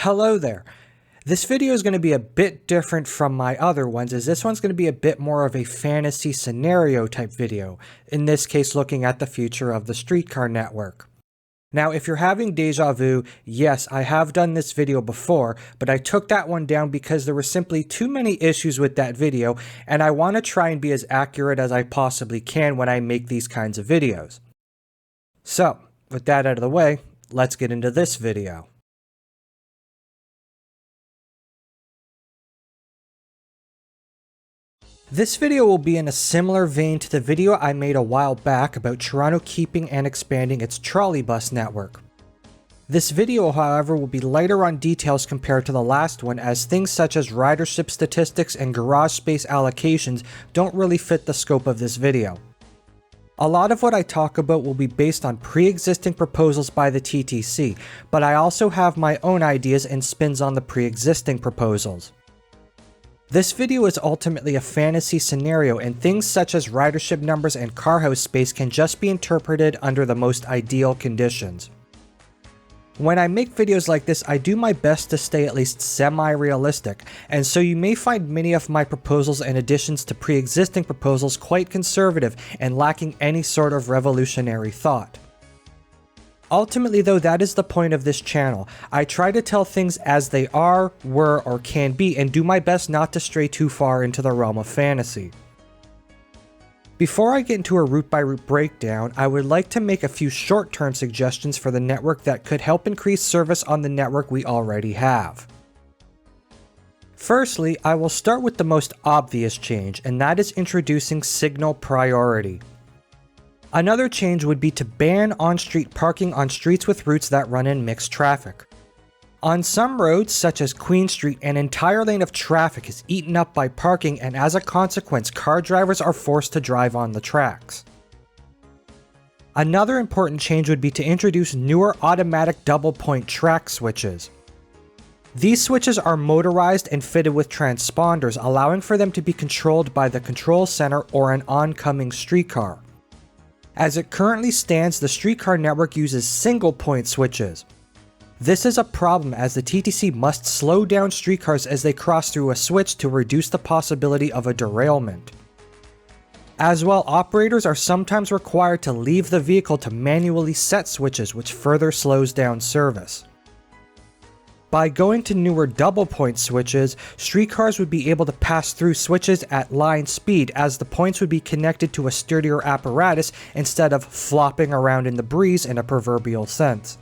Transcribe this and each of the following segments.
Hello there. This video is going to be a bit different from my other ones, as this one's going to be a bit more of a fantasy scenario type video, in this case looking at the future of the streetcar network. Now if you're having deja vu, yes, I have done this video before, but I took that one down because there were simply too many issues with that video, and I want to try and be as accurate as I possibly can when I make these kinds of videos. So, with that out of the way, let's get into this video. This video will be in a similar vein to the video I made a while back about Toronto keeping and expanding its trolley bus network. This video, however, will be lighter on details compared to the last one, as things such as ridership statistics and garage space allocations don't really fit the scope of this video. A lot of what I talk about will be based on pre-existing proposals by the TTC, but I also have my own ideas and spins on the pre-existing proposals. This video is ultimately a fantasy scenario, and things such as ridership numbers and car house space can just be interpreted under the most ideal conditions. When I make videos like this, I do my best to stay at least semi-realistic, and so you may find many of my proposals and additions to pre-existing proposals quite conservative and lacking any sort of revolutionary thought. Ultimately though, that is the point of this channel. I try to tell things as they are, were, or can be, and do my best not to stray too far into the realm of fantasy. Before I get into a route by route breakdown, I would like to make a few short-term suggestions for the network that could help increase service on the network we already have. Firstly, I will start with the most obvious change, and that is introducing signal priority. Another change would be to ban on-street parking on streets with routes that run in mixed traffic. On some roads, such as Queen Street, an entire lane of traffic is eaten up by parking, and as a consequence, car drivers are forced to drive on the tracks. Another important change would be to introduce newer automatic double-point track switches. These switches are motorized and fitted with transponders, allowing for them to be controlled by the control center or an oncoming streetcar. As it currently stands, the streetcar network uses single-point switches. This is a problem, as the TTC must slow down streetcars as they cross through a switch to reduce the possibility of a derailment. As well, operators are sometimes required to leave the vehicle to manually set switches, which further slows down service. By going to newer double-point switches, streetcars would be able to pass through switches at line speed, as the points would be connected to a sturdier apparatus instead of flopping around in the breeze in a proverbial sense.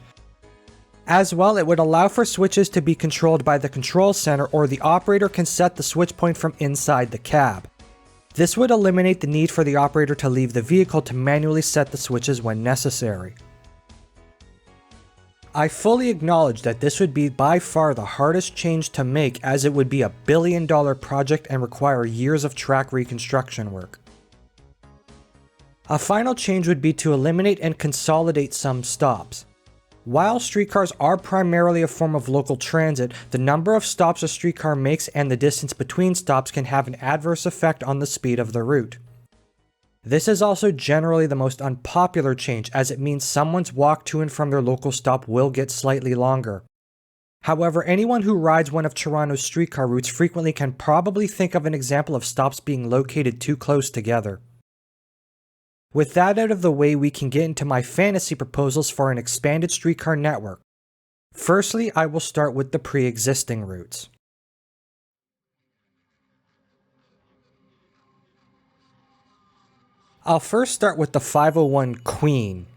As well, it would allow for switches to be controlled by the control center, or the operator can set the switch point from inside the cab. This would eliminate the need for the operator to leave the vehicle to manually set the switches when necessary. I fully acknowledge that this would be by far the hardest change to make, as it would be a billion-dollar project and require years of track reconstruction work. A final change would be to eliminate and consolidate some stops. While streetcars are primarily a form of local transit, the number of stops a streetcar makes and the distance between stops can have an adverse effect on the speed of the route. This is also generally the most unpopular change, as it means someone's walk to and from their local stop will get slightly longer. However, anyone who rides one of Toronto's streetcar routes frequently can probably think of an example of stops being located too close together. With that out of the way, we can get into my fantasy proposals for an expanded streetcar network. Firstly, I will start with the pre-existing routes. I'll first start with the 501 Queen.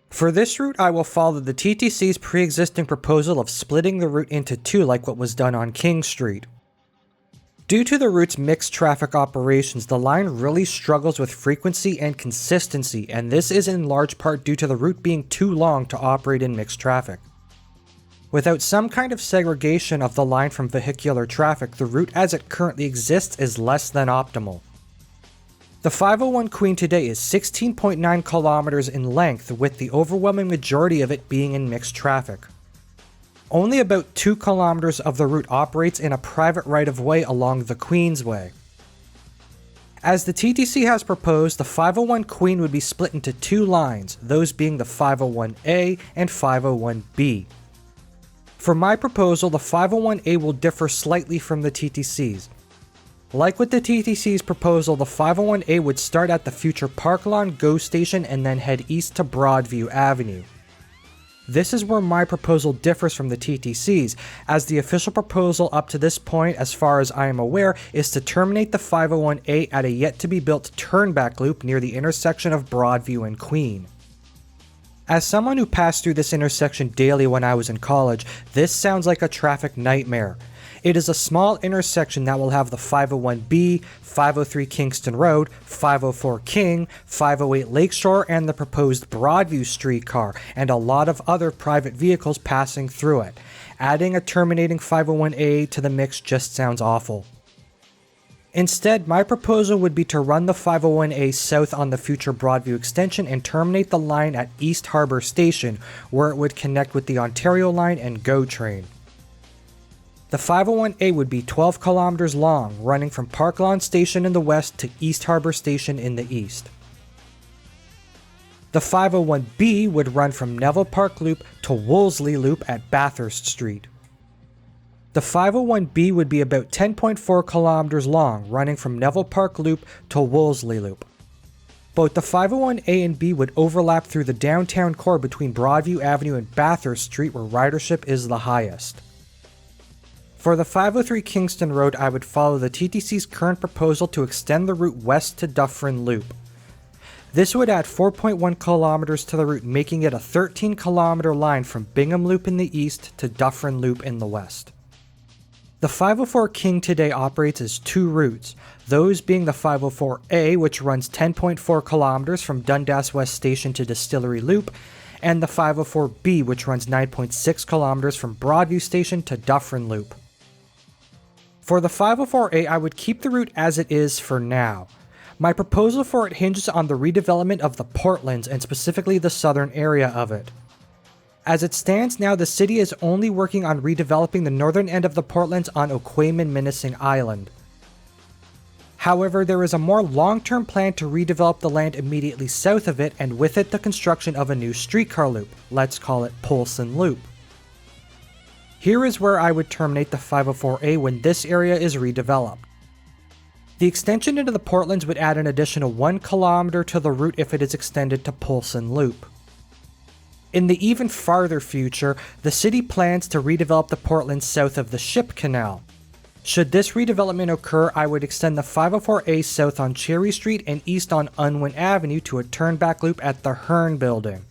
For this route, I will follow the TTC's pre-existing proposal of splitting the route into two, like what was done on King Street. Due to the route's mixed traffic operations, the line really struggles with frequency and consistency, and this is in large part due to the route being too long to operate in mixed traffic. Without some kind of segregation of the line from vehicular traffic, the route as it currently exists is less than optimal. The 501 Queen today is 16.9 kilometers in length, with the overwhelming majority of it being in mixed traffic. Only about 2 kilometers of the route operates in a private right-of-way along the Queensway. As the TTC has proposed, the 501 Queen would be split into two lines, those being the 501A and 501B. For my proposal, the 501A will differ slightly from the TTC's. Like with the TTC's proposal, the 501A would start at the future Park Lawn GO station and then head east to Broadview Avenue. This is where my proposal differs from the TTC's, as the official proposal up to this point, as far as I am aware, is to terminate the 501A at a yet-to-be-built turnback loop near the intersection of Broadview and Queen. As someone who passed through this intersection daily when I was in college, this sounds like a traffic nightmare. It is a small intersection that will have the 501B, 503 Kingston Road, 504 King, 508 Lakeshore, and the proposed Broadview streetcar, and a lot of other private vehicles passing through it. Adding a terminating 501A to the mix just sounds awful. Instead, my proposal would be to run the 501A south on the future Broadview extension and terminate the line at East Harbour Station, where it would connect with the Ontario Line and GO train. The 501A would be 12 kilometers long, running from Park Lawn Station in the west to East Harbour Station in the east. The 501B would run from Neville Park Loop to Wolseley Loop at Bathurst Street. The 501B would be about 10.4 kilometers long, running from Neville Park Loop to Wolseley Loop. Both the 501A and B would overlap through the downtown core between Broadview Avenue and Bathurst Street, where ridership is the highest. For the 503 Kingston Road, I would follow the TTC's current proposal to extend the route west to Dufferin Loop. This would add 4.1 kilometers to the route, making it a 13-kilometer line from Bingham Loop in the east to Dufferin Loop in the west. The 504 King today operates as two routes, those being the 504A, which runs 10.4 kilometers from Dundas West Station to Distillery Loop, and the 504B, which runs 9.6 kilometers from Broadview Station to Dufferin Loop. For the 504A, I would keep the route as it is for now. My proposal for it hinges on the redevelopment of the Portlands and specifically the southern area of it. As it stands now, the city is only working on redeveloping the northern end of the Portlands on Oquaman-Minising Island. However, there is a more long-term plan to redevelop the land immediately south of it, and with it the construction of a new streetcar loop. Let's call it Polson Loop. Here is where I would terminate the 504A when this area is redeveloped. The extension into the Portlands would add an additional 1 kilometer to the route if it is extended to Polson Loop. In the even farther future, the city plans to redevelop the Portlands south of the Ship Canal. Should this redevelopment occur, I would extend the 504A south on Cherry Street and east on Unwin Avenue to a turnback loop at the Hearn Building.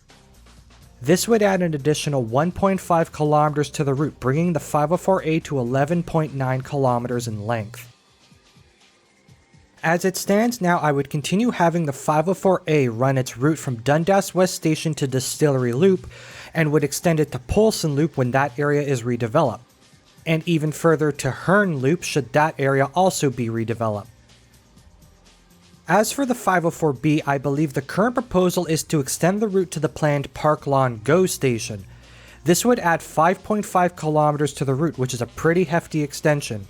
This would add an additional 1.5 kilometers to the route, bringing the 504A to 11.9 kilometers in length. As it stands now, I would continue having the 504A run its route from Dundas West Station to Distillery Loop, and would extend it to Polson Loop when that area is redeveloped, and even further to Hearn Loop should that area also be redeveloped. As for the 504B, I believe the current proposal is to extend the route to the planned Park Lawn GO station. This would add 5.5 kilometers to the route, which is a pretty hefty extension.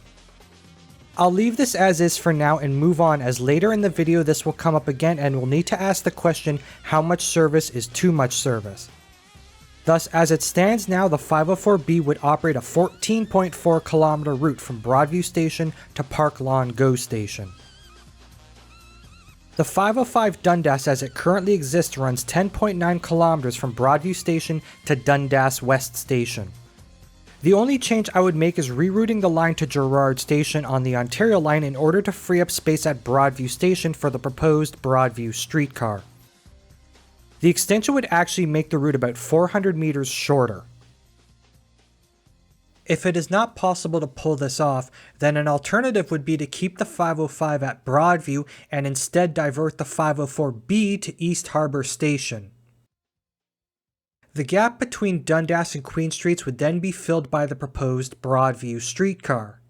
I'll leave this as is for now and move on, as later in the video this will come up again and we'll need to ask the question, how much service is too much service? Thus, as it stands now, the 504B would operate a 14.4 kilometer route from Broadview Station to Park Lawn GO station. The 505 Dundas as it currently exists runs 10.9 kilometers from Broadview Station to Dundas West Station. The only change I would make is rerouting the line to Gerrard Station on the Ontario Line in order to free up space at Broadview Station for the proposed Broadview streetcar. The extension would actually make the route about 400 meters shorter. If it is not possible to pull this off, then an alternative would be to keep the 505 at Broadview and instead divert the 504B to East Harbour Station. The gap between Dundas and Queen Streets would then be filled by the proposed Broadview streetcar.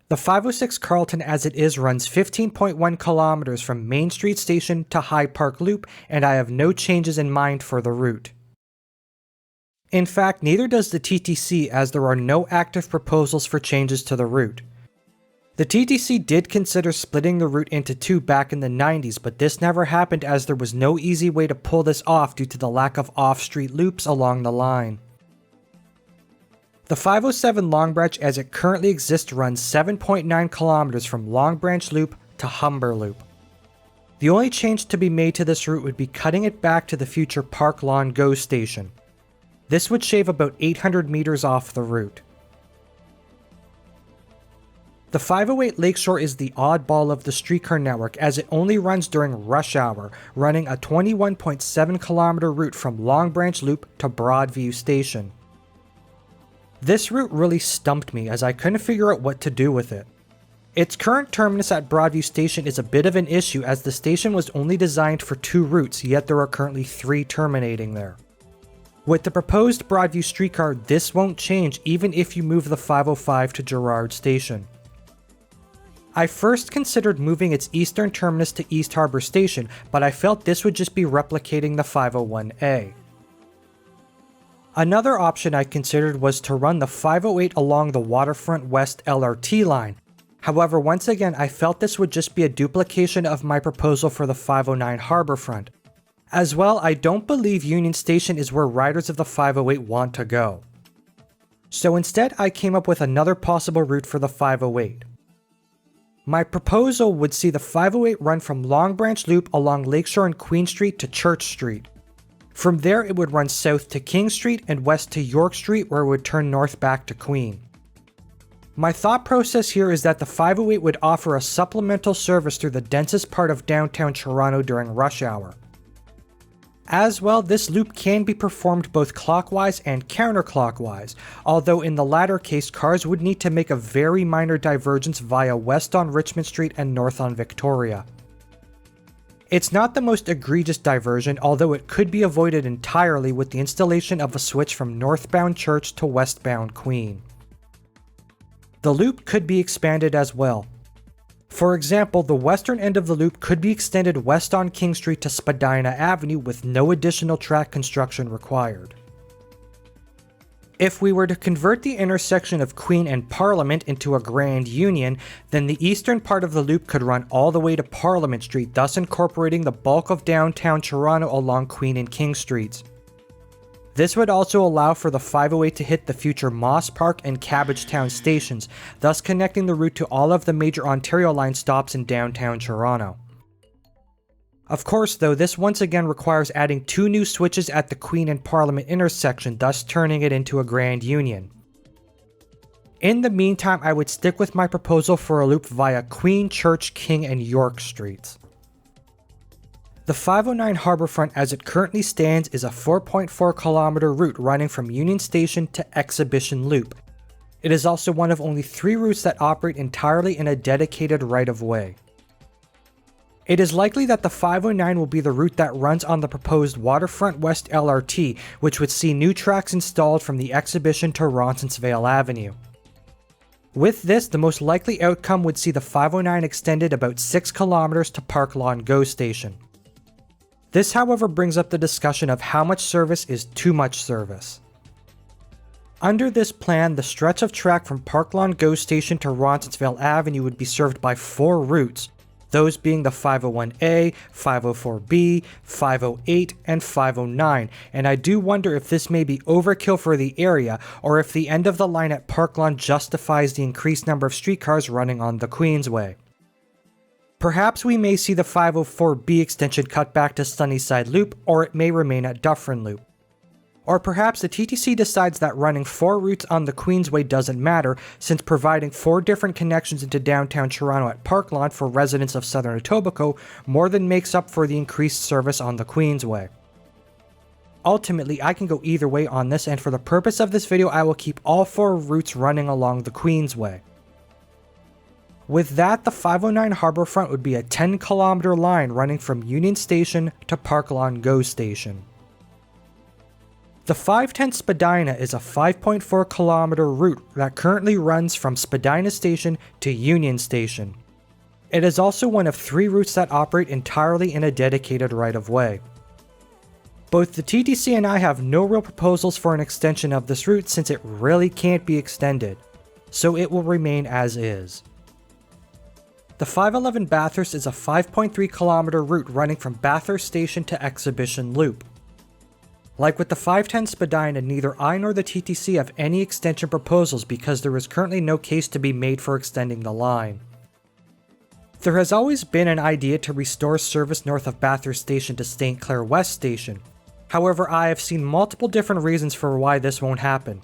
The 506 Carlton as it is runs 15.1 kilometers from Main Street Station to High Park Loop, and I have no changes in mind for the route. In fact, neither does the TTC, as there are no active proposals for changes to the route. The TTC did consider splitting the route into two back in the 90s, but this never happened as there was no easy way to pull this off due to the lack of off-street loops along the line. The 507 Long Branch as it currently exists runs 7.9 kilometers from Long Branch Loop to Humber Loop. The only change to be made to this route would be cutting it back to the future Park Lawn GO station. This would shave about 800 meters off the route. The 508 Lakeshore is the oddball of the streetcar network as it only runs during rush hour, running a 21.7 kilometer route from Long Branch Loop to Broadview Station. This route really stumped me as I couldn't figure out what to do with it. Its current terminus at Broadview Station is a bit of an issue as the station was only designed for 2 routes, yet there are currently 3 terminating there. With the proposed Broadview streetcar, this won't change even if you move the 505 to Girard Station. I first considered moving its eastern terminus to East Harbor Station, but I felt this would just be replicating the 501A. Another option I considered was to run the 508 along the Waterfront West LRT line. However, once again, I felt this would just be a duplication of my proposal for the 509 Harborfront. As well, I don't believe Union Station is where riders of the 508 want to go. So instead, I came up with another possible route for the 508. My proposal would see the 508 run from Long Branch Loop along Lakeshore and Queen Street to Church Street. From there, it would run south to King Street and west to York Street, where it would turn north back to Queen. My thought process here is that the 508 would offer a supplemental service through the densest part of downtown Toronto during rush hour. As well, this loop can be performed both clockwise and counterclockwise, although in the latter case, cars would need to make a very minor divergence via west on Richmond Street and north on Victoria. It's not the most egregious diversion, although it could be avoided entirely with the installation of a switch from northbound Church to westbound Queen. The loop could be expanded as well. For example, the western end of the loop could be extended west on King Street to Spadina Avenue with no additional track construction required. If we were to convert the intersection of Queen and Parliament into a Grand Union, then the eastern part of the loop could run all the way to Parliament Street, thus incorporating the bulk of downtown Toronto along Queen and King Streets. This would also allow for the 508 to hit the future Moss Park and Cabbagetown stations, thus connecting the route to all of the major Ontario Line stops in downtown Toronto. Of course though, this once again requires adding 2 new switches at the Queen and Parliament intersection, thus turning it into a Grand Union. In the meantime, I would stick with my proposal for a loop via Queen, Church, King, and York Streets. The 509 Harborfront as it currently stands is a 4.4 kilometer route running from Union Station to Exhibition Loop. It is also one of only 3 routes that operate entirely in a dedicated right-of-way. It is likely that the 509 will be the route that runs on the proposed Waterfront West LRT, which would see new tracks installed from the Exhibition to Roncesvalles Avenue. With this, the most likely outcome would see the 509 extended about 6 kilometers to Park Lawn GO Station. This, however, brings up the discussion of how much service is too much service. Under this plan, the stretch of track from Park Lawn GO Station to Roncesvalles Avenue would be served by 4 routes, those being the 501A, 504B, 508, and 509, and I do wonder if this may be overkill for the area, or if the end of the line at Park Lawn justifies the increased number of streetcars running on the Queensway. Perhaps we may see the 504B extension cut back to Sunnyside Loop, or it may remain at Dufferin Loop. Or perhaps the TTC decides that running 4 routes on the Queensway doesn't matter, since providing 4 different connections into downtown Toronto at Park Lawn for residents of Southern Etobicoke more than makes up for the increased service on the Queensway. Ultimately, I can go either way on this, and for the purpose of this video, I will keep all 4 routes running along the Queensway. With that, the 509 Harborfront would be a 10-kilometer line running from Union Station to Park Lawn GO Station. The 510 Spadina is a 5.4 kilometer route that currently runs from Spadina Station to Union Station. It is also one of 3 routes that operate entirely in a dedicated right-of-way. Both the TTC and I have no real proposals for an extension of this route since it really can't be extended, so it will remain as is. The 511 Bathurst is a 5.3 kilometer route running from Bathurst Station to Exhibition Loop. Like with the 510 Spadina, neither I nor the TTC have any extension proposals because there is currently no case to be made for extending the line. There has always been an idea to restore service north of Bathurst Station to St. Clair West Station. However, I have seen multiple different reasons for why this won't happen.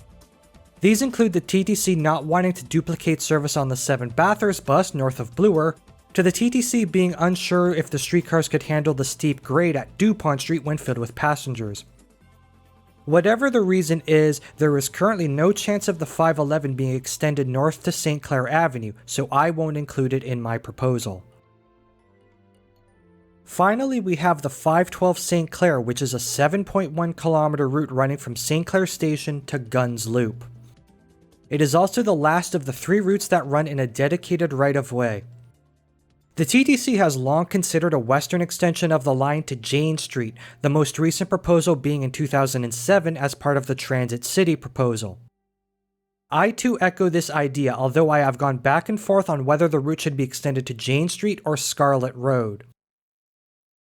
These include the TTC not wanting to duplicate service on the 7 Bathurst bus north of Bloor, to the TTC being unsure if the streetcars could handle the steep grade at DuPont Street when filled with passengers. Whatever the reason is, there is currently no chance of the 511 being extended north to St. Clair Avenue, so I won't include it in my proposal. Finally, we have the 512 St. Clair, which is a 7.1 kilometer route running from St. Clair Station to Guns Loop. It is also the last of the 3 routes that run in a dedicated right-of-way. The TTC has long considered a western extension of the line to Jane Street, the most recent proposal being in 2007 as part of the Transit City proposal. I too echo this idea, although I have gone back and forth on whether the route should be extended to Jane Street or Scarlet Road.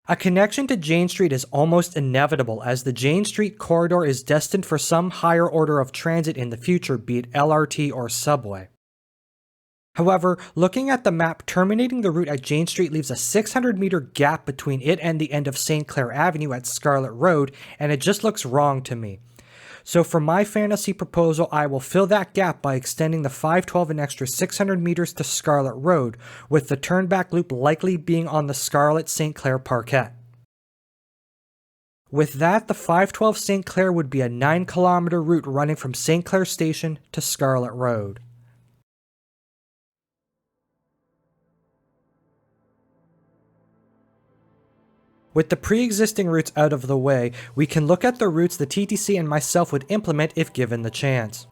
A connection to Jane Street is almost inevitable, as the Jane Street corridor is destined for some higher order of transit in the future, be it LRT or subway. However, looking at the map, terminating the route at Jane Street leaves a 600-meter gap between it and the end of St. Clair Avenue at Scarlet Road, and it just looks wrong to me. So for my fantasy proposal, I will fill that gap by extending the 512 an extra 600 meters to Scarlet Road, with the turnback loop likely being on the Scarlet St. Clair Parquet. With that, the 512 St. Clair would be a 9-kilometer route running from St. Clair Station to Scarlet Road. With the pre-existing routes out of the way, we can look at the routes the TTC and myself would implement if given the chance.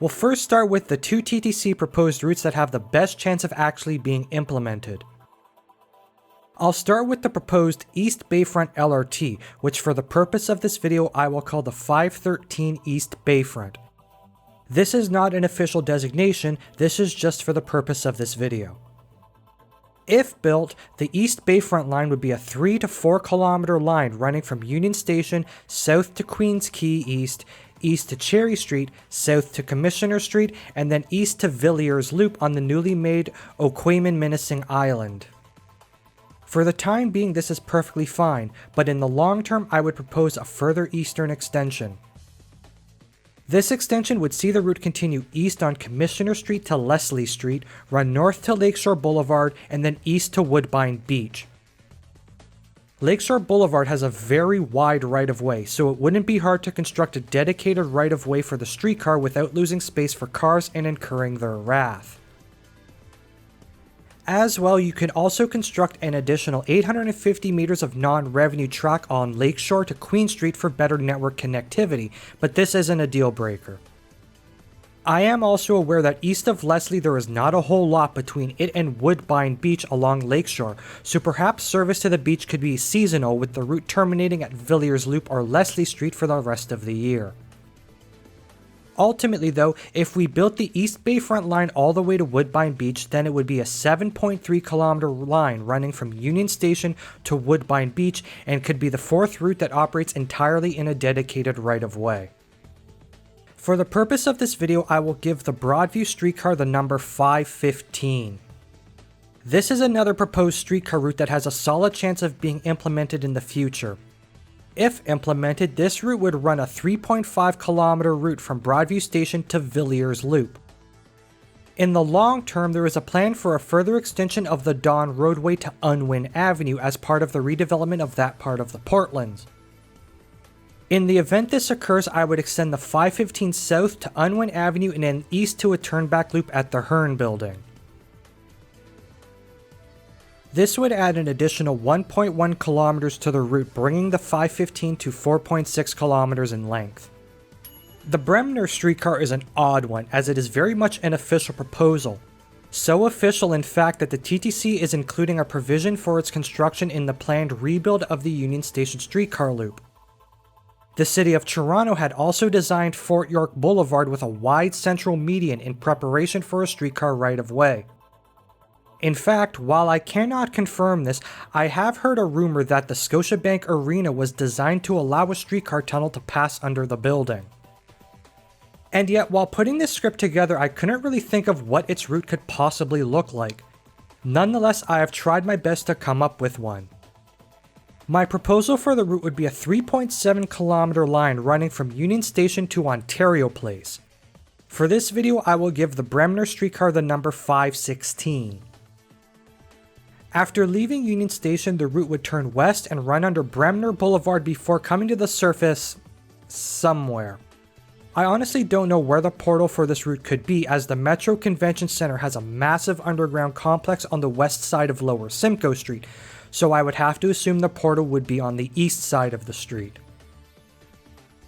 We'll first start with the 2 TTC proposed routes that have the best chance of actually being implemented. I'll start with the proposed East Bayfront LRT, which for the purpose of this video I will call the 513 East Bayfront. This is not an official designation, this is just for the purpose of this video. If built, the East Bayfront line would be a 3 to 4 kilometer line running from Union Station south to Queens Quay East, east to Cherry Street, south to Commissioner Street, and then east to Villiers Loop on the newly made Oquaman-Minising Island. For the time being, this is perfectly fine, but in the long term I would propose a further eastern extension. This extension would see the route continue east on Commissioner Street to Leslie Street, run north to Lakeshore Boulevard, and then east to Woodbine Beach. Lakeshore Boulevard has a very wide right-of-way, so it wouldn't be hard to construct a dedicated right-of-way for the streetcar without losing space for cars and incurring their wrath. As well, you can also construct an additional 850 meters of non-revenue track on Lakeshore to Queen Street for better network connectivity, but this isn't a deal breaker. I am also aware that east of Leslie there is not a whole lot between it and Woodbine Beach along Lakeshore, so perhaps service to the beach could be seasonal with the route terminating at Villiers Loop or Leslie Street for the rest of the year. Ultimately though, if we built the East Bayfront line all the way to Woodbine Beach, then it would be a 7.3 kilometer line running from Union Station to Woodbine Beach and could be the 4th route that operates entirely in a dedicated right-of-way. For the purpose of this video, I will give the Broadview streetcar the number 515. This is another proposed streetcar route that has a solid chance of being implemented in the future. If implemented, this route would run a 3.5 kilometer route from Broadview Station to Villiers Loop. In the long term, there is a plan for a further extension of the Dawn roadway to Unwin Avenue as part of the redevelopment of that part of the Portlands. In the event this occurs, I would extend the 515 south to Unwin Avenue and then east to a turnback loop at the Hearn Building. This would add an additional 1.1 kilometers to the route, bringing the 515 to 4.6 kilometers in length. The Bremner streetcar is an odd one, as it is very much an official proposal. So official in fact that the TTC is including a provision for its construction in the planned rebuild of the Union Station streetcar loop. The City of Toronto had also designed Fort York Boulevard with a wide central median in preparation for a streetcar right-of-way. In fact, while I cannot confirm this, I have heard a rumor that the Scotiabank Arena was designed to allow a streetcar tunnel to pass under the building. And yet, while putting this script together, I couldn't really think of what its route could possibly look like. Nonetheless, I have tried my best to come up with one. My proposal for the route would be a 3.7 kilometer line running from Union Station to Ontario Place. For this video, I will give the Bremner streetcar the number 516. After leaving Union Station, the route would turn west and run under Bremner Boulevard before coming to the surface somewhere. I honestly don't know where the portal for this route could be, as the Metro Convention Center has a massive underground complex on the west side of Lower Simcoe Street, so I would have to assume the portal would be on the east side of the street.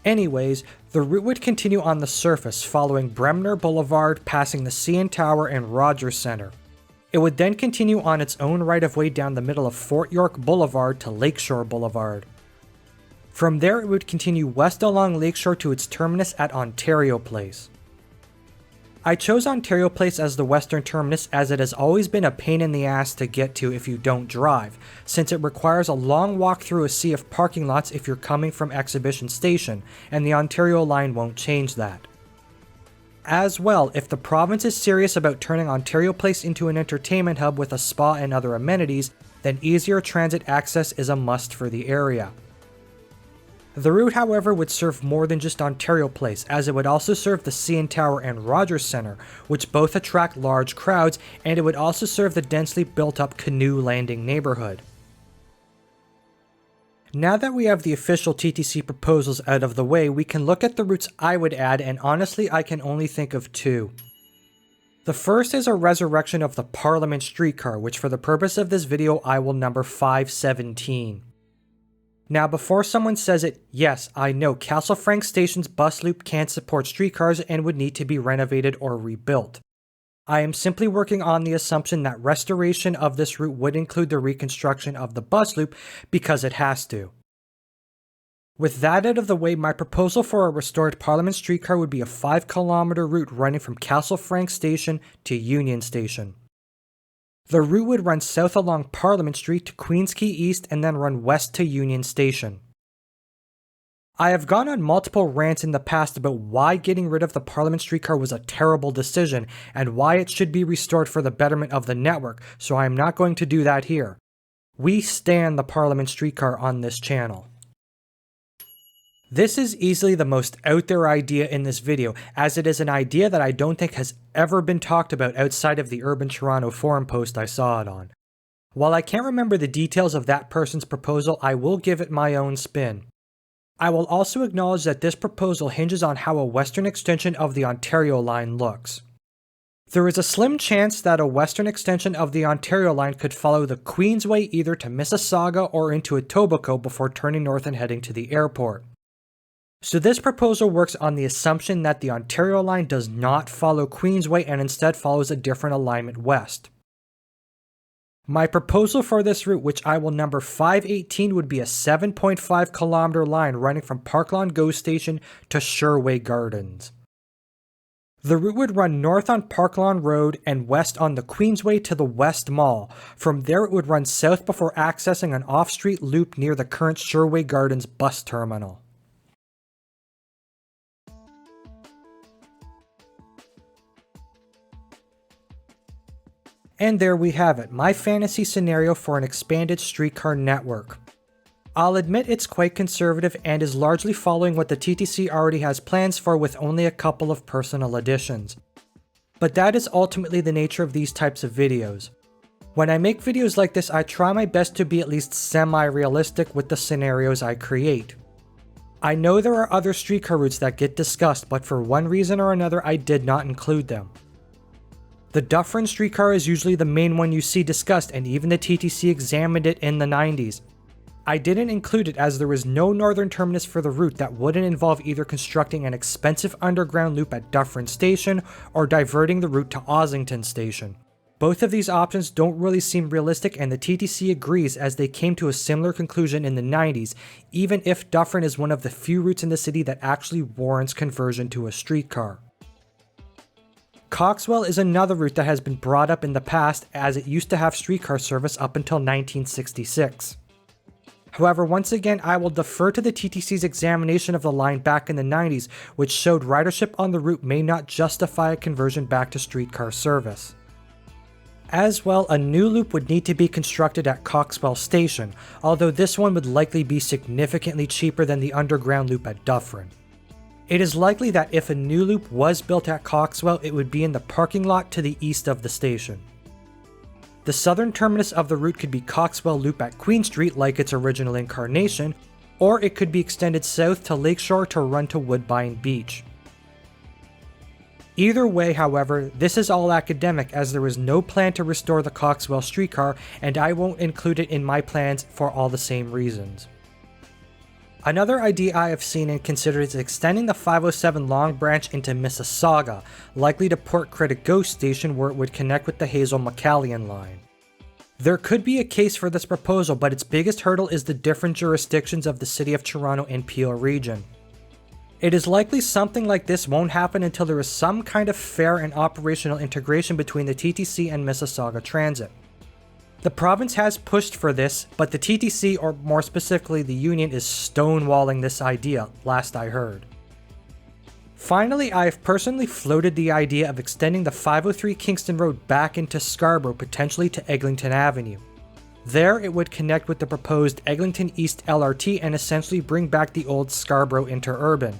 Anyways, the route would continue on the surface, following Bremner Boulevard, passing the CN Tower and Rogers Center. It would then continue on its own right-of-way down the middle of Fort York Boulevard to Lakeshore Boulevard. From there, it would continue west along Lakeshore to its terminus at Ontario Place. I chose Ontario Place as the western terminus as it has always been a pain in the ass to get to if you don't drive, since it requires a long walk through a sea of parking lots if you're coming from Exhibition Station, and the Ontario line won't change that. As well, if the province is serious about turning Ontario Place into an entertainment hub with a spa and other amenities, then easier transit access is a must for the area. The route, however, would serve more than just Ontario Place, as it would also serve the CN Tower and Rogers Center, which both attract large crowds, and it would also serve the densely built-up Canoe Landing neighborhood. Now that we have the official TTC proposals out of the way, we can look at the routes I would add, and honestly I can only think of two. The first is a resurrection of the Parliament streetcar, which for the purpose of this video I will number 517. Now before someone says it, yes, I know Castle Frank Station's bus loop can't support streetcars and would need to be renovated or rebuilt. I am simply working on the assumption that restoration of this route would include the reconstruction of the bus loop because it has to. With that out of the way, my proposal for a restored Parliament streetcar would be a 5-kilometer route running from Castle Frank Station to Union Station. The route would run south along Parliament Street to Queens Quay East and then run west to Union Station. I have gone on multiple rants in the past about why getting rid of the Parliament streetcar was a terrible decision and why it should be restored for the betterment of the network, so I am not going to do that here. We stan the Parliament streetcar on this channel. This is easily the most out there idea in this video, as it is an idea that I don't think has ever been talked about outside of the Urban Toronto forum post I saw it on. While I can't remember the details of that person's proposal, I will give it my own spin. I will also acknowledge that this proposal hinges on how a western extension of the Ontario line looks. There is a slim chance that a western extension of the Ontario line could follow the Queensway either to Mississauga or into Etobicoke before turning north and heading to the airport. So this proposal works on the assumption that the Ontario line does not follow Queensway and instead follows a different alignment west. My proposal for this route, which I will number 518, would be a 7.5 kilometer line running from Park Lawn GO Station to Sherway Gardens. The route would run north on Park Lawn Road and west on the Queensway to the West Mall. From there it would run south before accessing an off-street loop near the current Sherway Gardens bus terminal. And there we have it, my fantasy scenario for an expanded streetcar network. I'll admit it's quite conservative and is largely following what the TTC already has plans for with only a couple of personal additions. But that is ultimately the nature of these types of videos. When I make videos like this, I try my best to be at least semi-realistic with the scenarios I create. I know there are other streetcar routes that get discussed, but for one reason or another I did not include them. The Dufferin streetcar is usually the main one you see discussed, and even the TTC examined it in the 90s. I didn't include it as there was no northern terminus for the route that wouldn't involve either constructing an expensive underground loop at Dufferin Station or diverting the route to Ossington Station. Both of these options don't really seem realistic, and the TTC agrees, as they came to a similar conclusion in the 90s, even if Dufferin is one of the few routes in the city that actually warrants conversion to a streetcar. Coxwell is another route that has been brought up in the past, as it used to have streetcar service up until 1966. However, once again, I will defer to the TTC's examination of the line back in the 90s, which showed ridership on the route may not justify a conversion back to streetcar service. As well, a new loop would need to be constructed at Coxwell Station, although this one would likely be significantly cheaper than the underground loop at Dufferin. It is likely that if a new loop was built at Coxwell, it would be in the parking lot to the east of the station. The southern terminus of the route could be Coxwell Loop at Queen Street like its original incarnation, or it could be extended south to Lakeshore to run to Woodbine Beach. Either way, however, this is all academic, as there is no plan to restore the Coxwell streetcar, and I won't include it in my plans for all the same reasons. Another idea I have seen and considered is extending the 507 Long Branch into Mississauga, likely to Port Credit Ghost Station, where it would connect with the Hazel-McCallion line. There could be a case for this proposal, but its biggest hurdle is the different jurisdictions of the City of Toronto and Peel region. It is likely something like this won't happen until there is some kind of fair and operational integration between the TTC and Mississauga Transit. The province has pushed for this, but the TTC, or more specifically the union, is stonewalling this idea, last I heard. Finally, I have personally floated the idea of extending the 503 Kingston Road back into Scarborough, potentially to Eglinton Avenue. There, it would connect with the proposed Eglinton East LRT and essentially bring back the old Scarborough interurban.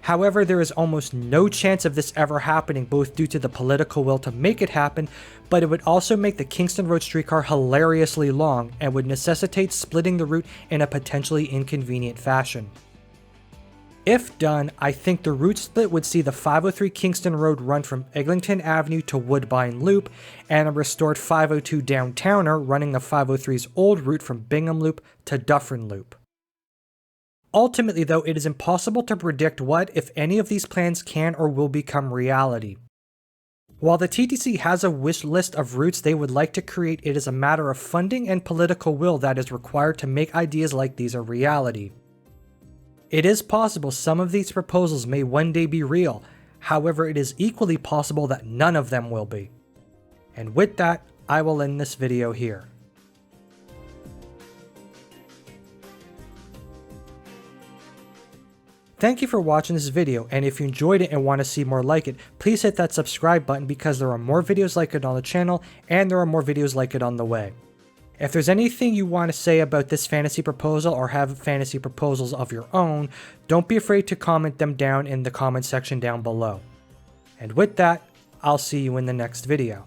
However, there is almost no chance of this ever happening, both due to the political will to make it happen, but it would also make the Kingston Road streetcar hilariously long and would necessitate splitting the route in a potentially inconvenient fashion. If done, I think the route split would see the 503 Kingston Road run from Eglinton Avenue to Woodbine Loop, and a restored 502 Downtowner running the 503's old route from Bingham Loop to Dufferin Loop. Ultimately though, it is impossible to predict what, if any of these plans can or will become reality. While the TTC has a wish list of routes they would like to create, it is a matter of funding and political will that is required to make ideas like these a reality. It is possible some of these proposals may one day be real, however it is equally possible that none of them will be. And with that, I will end this video here. Thank you for watching this video, and if you enjoyed it and want to see more like it, please hit that subscribe button because there are more videos like it on the channel, and there are more videos like it on the way. If there's anything you want to say about this fantasy proposal or have fantasy proposals of your own, don't be afraid to comment them down in the comment section down below. And with that, I'll see you in the next video.